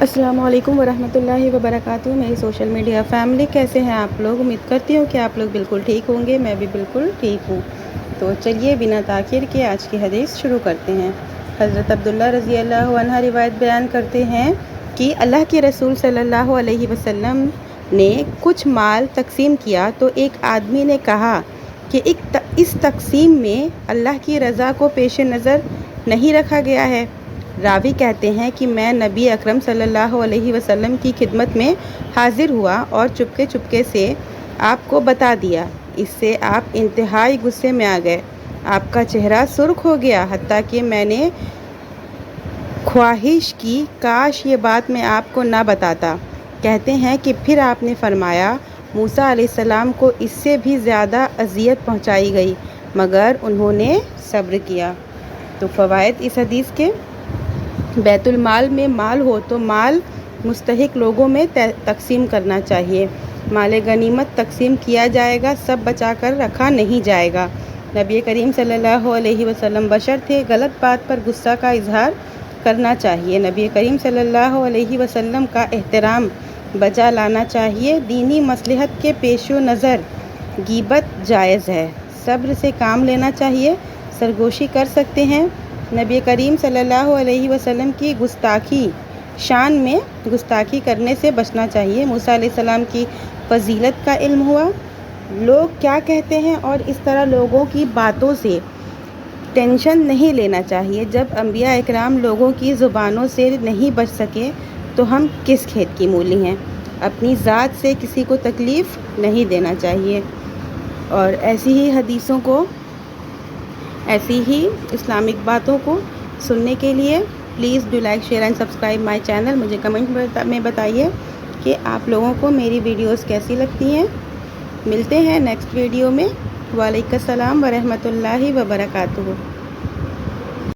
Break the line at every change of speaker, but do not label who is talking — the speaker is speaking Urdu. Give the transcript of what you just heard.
السلام علیکم ورحمۃ اللہ وبرکاتہ۔ میری سوشل میڈیا فیملی، کیسے ہیں آپ لوگ؟ امید کرتی ہوں کہ آپ لوگ بالکل ٹھیک ہوں گے، میں بھی بالکل ٹھیک ہوں۔ تو چلیے بنا تاخیر کے آج کی حدیث شروع کرتے ہیں۔ حضرت عبداللہ رضی اللہ عنہ روایت بیان کرتے ہیں کہ اللہ کے رسول صلی اللہ علیہ وسلم نے کچھ مال تقسیم کیا تو ایک آدمی نے کہا کہ اس تقسیم میں اللہ کی رضا کو پیش نظر نہیں رکھا گیا ہے۔ راوی کہتے ہیں کہ میں نبی اکرم صلی اللہ علیہ وسلم کی خدمت میں حاضر ہوا اور چپکے سے آپ کو بتا دیا۔ اس سے آپ انتہائی غصے میں آ گئے، آپ کا چہرہ سرخ ہو گیا، حتیٰ کہ میں نے خواہش کی کاش یہ بات میں آپ کو نہ بتاتا۔ کہتے ہیں کہ پھر آپ نے فرمایا موسیٰ علیہ السلام کو اس سے بھی زیادہ اذیت پہنچائی گئی مگر انہوں نے صبر کیا۔ تو فوائد اس حدیث کے: بیت المال میں مال ہو تو مال مستحق لوگوں میں تقسیم کرنا چاہیے۔ مال غنیمت تقسیم کیا جائے گا، سب بچا کر رکھا نہیں جائے گا۔ نبی کریم صلی اللہ علیہ وسلم بشر تھے، غلط بات پر غصہ کا اظہار کرنا چاہیے۔ نبی کریم صلی اللہ علیہ وسلم کا احترام بجا لانا چاہیے۔ دینی مصلحت کے پیش نظر غیبت جائز ہے۔ صبر سے کام لینا چاہیے، سرگوشی کر سکتے ہیں۔ نبی کریم صلی اللہ علیہ وسلم کی گستاخی، شان میں گستاخی کرنے سے بچنا چاہیے۔ موسیٰ علیہ السلام کی فضیلت کا علم ہوا۔ لوگ کیا کہتے ہیں اور اس طرح لوگوں کی باتوں سے ٹینشن نہیں لینا چاہیے۔ جب انبیاء اکرام لوگوں کی زبانوں سے نہیں بچ سکے تو ہم کس کھیت کی مولی ہیں؟ اپنی ذات سے کسی کو تکلیف نہیں دینا چاہیے۔ اور ایسی ہی حدیثوں کو، ایسی ہی اسلامک باتوں کو سننے کے لیے please do like, share and subscribe my channel. مجھے کمنٹ میں بتائیے کہ آپ لوگوں کو میری ویڈیوز کیسی لگتی ہیں۔ ملتے ہیں نیکسٹ ویڈیو میں۔ وعلیکم السلام ورحمۃ اللہ وبرکاتہ۔